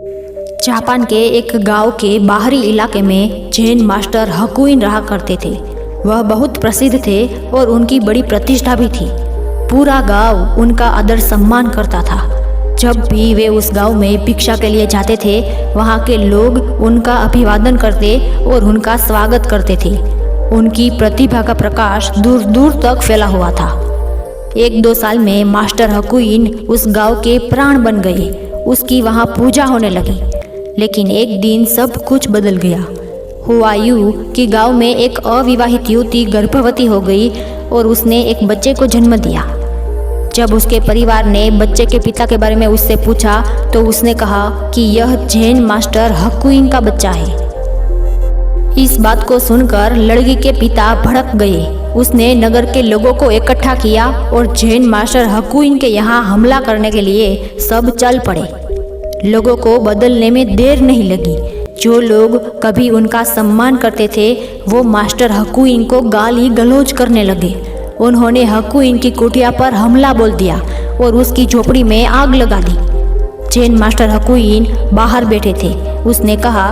Japan के एक गांव के बाहरी इलाके में जैन मास्टर हकुइन रहा करते थे। वह बहुत प्रसिद्ध थे और उनकी बड़ी प्रतिष्ठा भी थी। पूरा गांव उनका आदर सम्मान करता था। जब भी वे उस गांव में भिक्षा के लिए जाते थे, वहां के लोग उनका अभिवादन करते और उनका स्वागत करते थे। उनकी प्रतिभा का प्रकाश दूर दूर तक फैला हुआ था। 1-2 साल में मास्टर हकुइन उस गांव के प्राण बन गए। उसकी वहां पूजा होने लगी। लेकिन एक दिन सब कुछ बदल गया। हुआ यूं कि गांव में एक अविवाहित युवती गर्भवती हो गई और उसने एक बच्चे को जन्म दिया। जब उसके परिवार ने बच्चे के पिता के बारे में उससे पूछा तो उसने कहा कि यह जैन मास्टर हकुइन का बच्चा है। इस बात को सुनकर लड़की के पिता भड़क गए। उसने नगर के लोगों को इकट्ठा किया और जैन मास्टर हकुइन के यहाँ हमला करने के लिए सब चल पड़े। लोगों को बदलने में देर नहीं लगी। जो लोग कभी उनका सम्मान करते थे, वो मास्टर हकुइन को गाली गलौज करने लगे। उन्होंने हकुइन की कुटिया पर हमला बोल दिया और उसकी झोपड़ी में आग लगा दी। जैन मास्टर हकुइन बाहर बैठे थे। उसने कहा,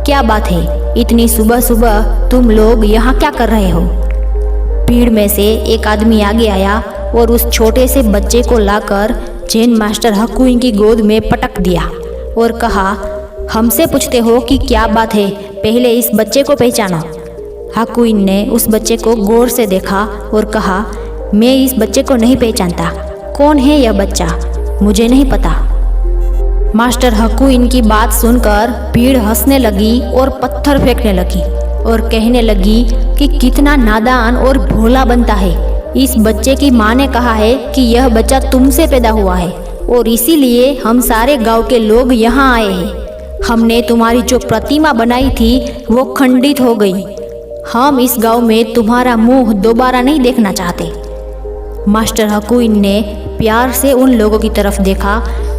क्या बात है, इतनी सुबह सुबह तुम लोग यहाँ क्या कर रहे हो? भीड़ में से एक आदमी आगे आया और उस छोटे से बच्चे को लाकर जैन मास्टर हकुइन की गोद में पटक दिया और कहा, हमसे पूछते हो कि क्या बात है, पहले इस बच्चे को पहचानो। हकुइन ने उस बच्चे को गौर से देखा और कहा, मैं इस बच्चे को नहीं पहचानता। कौन है यह बच्चा? मुझे नहीं पता। मास्टर हकुइन की बात सुनकर भीड़ हंसने लगी और पत्थर फेंकने लगी और कहने लगी कि कितना नादान और भोला बनता है। इस बच्चे की माँ ने कहा है कि यह बच्चा तुमसे पैदा हुआ है और इसीलिए हम सारे गांव के लोग यहाँ आए हैं। हमने तुम्हारी जो प्रतिमा बनाई थी वो खंडित हो गई। हम इस गांव में तुम्हारा मुंह दोबारा नहीं देखना चाहते। मास्टर हकुइन ने प्यार से उन लोगों की तरफ देखा।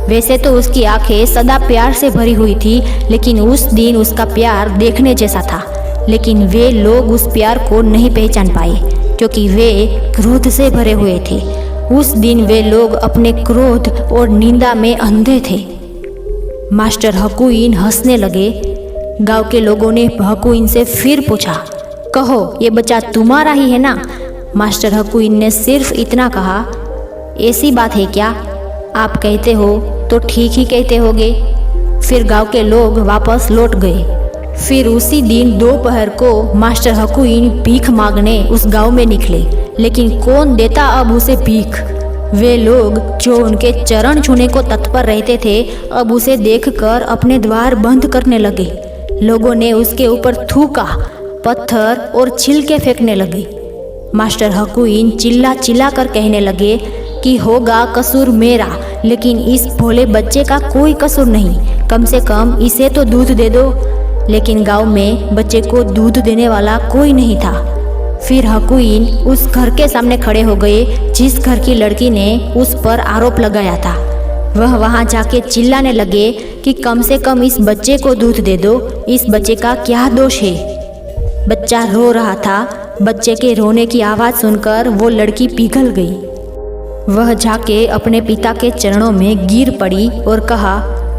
वैसे तो उसकी आंखें सदा प्यार से भरी हुई थी, लेकिन उस दिन उसका प्यार देखने जैसा था। लेकिन वे लोग उस प्यार को नहीं पहचान पाए क्योंकि वे क्रोध से भरे हुए थे। उस दिन वे लोग अपने क्रोध और निंदा में अंधे थे। मास्टर हकुइन हंसने लगे। गांव के लोगों ने हकुइन से फिर पूछा, कहो, ये बच्चा तुम्हारा ही है ना? मास्टर हकुइन ने सिर्फ इतना कहा, ऐसी बात है क्या? आप कहते हो तो ठीक ही कहते होगे। फिर गांव के लोग वापस लौट गए। फिर उसी दिन दोपहर को मास्टर हकुइन भीख मांगने उस गांव में निकले। लेकिन कौन देता अब उसे भीख? वे लोग जो उनके चरण छूने को तत्पर रहते थे, अब उसे देखकर अपने द्वार बंद करने लगे। लोगों ने उसके ऊपर थूका, पत्थर और छिलके फेंकने लगे। मास्टर हकुइन चिल्ला चिल्ला कर कहने लगे कि होगा कसूर मेरा, लेकिन इस भोले बच्चे का कोई कसूर नहीं। कम से कम इसे तो दूध दे दो। लेकिन गांव में बच्चे को दूध देने वाला कोई नहीं था। फिर हकुइन उस घर के सामने खड़े हो गए जिस घर की लड़की ने उस पर आरोप लगाया था। वह वहां जाके चिल्लाने लगे कि कम से कम इस बच्चे को दूध दे दो। इस बच्चे का क्या दोष है? बच्चा रो रहा था। बच्चे के रोने की आवाज़ सुनकर वो लड़की पिघल गई। वह जाके अपने पिता के चरणों में गिर पड़ी और कहा,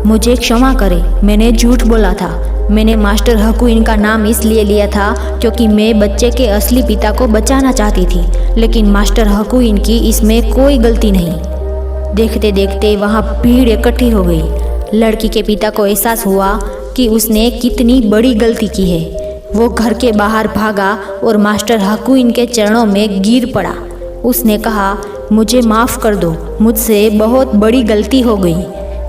मुझे क्षमा करें, मैंने झूठ बोला था। मैंने मास्टर हकुइन का नाम इसलिए लिया था क्योंकि मैं बच्चे के असली पिता को बचाना चाहती थी, लेकिन मास्टर हकुइन की इसमें कोई गलती नहीं। देखते देखते वहाँ भीड़ इकट्ठी हो गई। लड़की के पिता को एहसास हुआ कि उसने कितनी बड़ी गलती की है। वो घर के बाहर भागा और मास्टर हकुइन के चरणों में गिर पड़ा। उसने कहा, मुझे माफ़ कर दो, मुझसे बहुत बड़ी गलती हो गई।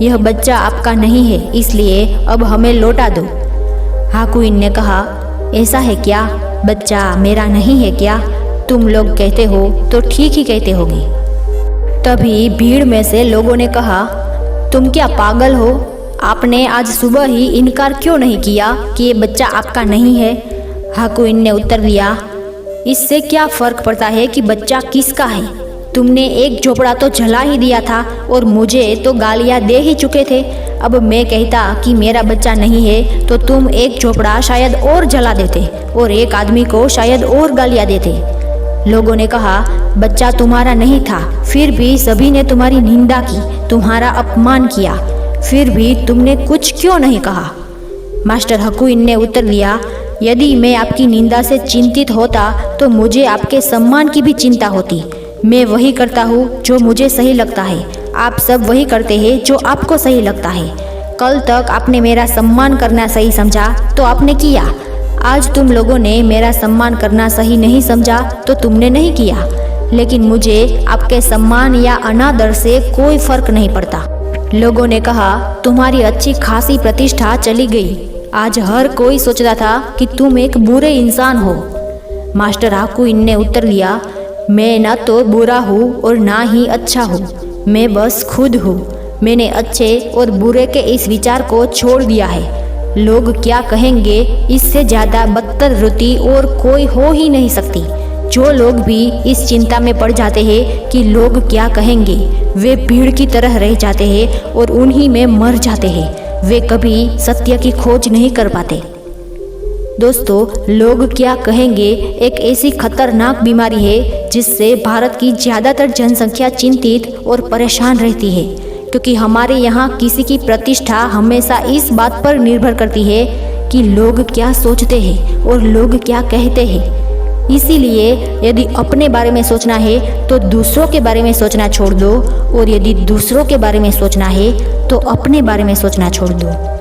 यह बच्चा आपका नहीं है, इसलिए अब हमें लौटा दो। हकुइन ने कहा, ऐसा है क्या? बच्चा मेरा नहीं है क्या? तुम लोग कहते हो तो ठीक ही कहते होगे। तभी भीड़ में से लोगों ने कहा, तुम क्या पागल हो? आपने आज सुबह ही इनकार क्यों नहीं किया कि ये बच्चा आपका नहीं है? हकुइन ने उत्तर दिया, इससे क्या फ़र्क पड़ता है कि बच्चा किसका है? तुमने एक झोपड़ा तो जला ही दिया था और मुझे तो गालियाँ दे ही चुके थे। अब मैं कहता कि मेरा बच्चा नहीं है तो तुम एक झोपड़ा शायद और जला देते और एक आदमी को शायद और गालियाँ देते। लोगों ने कहा, बच्चा तुम्हारा नहीं था, फिर भी सभी ने तुम्हारी निंदा की, तुम्हारा अपमान किया। फिर भी तुमने कुछ क्यों नहीं कहा? मास्टर हकुइन ने उत्तर दिया, यदि मैं आपकी निंदा से चिंतित होता तो मुझे आपके सम्मान की भी चिंता होती। मैं वही करता हूँ जो मुझे सही लगता है, आप सब वही करते हैं जो आपको सही लगता है। कल तक आपने मेरा सम्मान करना सही समझा तो आपने किया, आज तुम लोगों ने मेरा सम्मान करना सही नहीं समझा तो तुमने नहीं किया। लेकिन मुझे आपके सम्मान या अनादर से कोई फर्क नहीं पड़ता। लोगों ने कहा, तुम्हारी अच्छी खासी प्रतिष्ठा चली गई, आज हर कोई सोचता था कि तुम एक बुरे इंसान हो। मास्टर हाकुइन ने उत्तर दिया, मैं न तो बुरा हूँ और ना ही अच्छा हूँ, मैं बस खुद हूँ। मैंने अच्छे और बुरे के इस विचार को छोड़ दिया है। लोग क्या कहेंगे, इससे ज़्यादा बदतर वृत्ति और कोई हो ही नहीं सकती। जो लोग भी इस चिंता में पड़ जाते हैं कि लोग क्या कहेंगे, वे भीड़ की तरह रह जाते हैं और उन्हीं में मर जाते हैं। वे कभी सत्य की खोज नहीं कर पाते। दोस्तों, लोग क्या कहेंगे एक ऐसी खतरनाक बीमारी है जिससे भारत की ज़्यादातर जनसंख्या चिंतित और परेशान रहती है, क्योंकि हमारे यहाँ किसी की प्रतिष्ठा हमेशा इस बात पर निर्भर करती है कि लोग क्या सोचते हैं और लोग क्या कहते हैं। इसीलिए यदि अपने बारे में सोचना है तो दूसरों के बारे में सोचना छोड़ दो, और यदि दूसरों के बारे में सोचना है तो अपने बारे में सोचना छोड़ दो।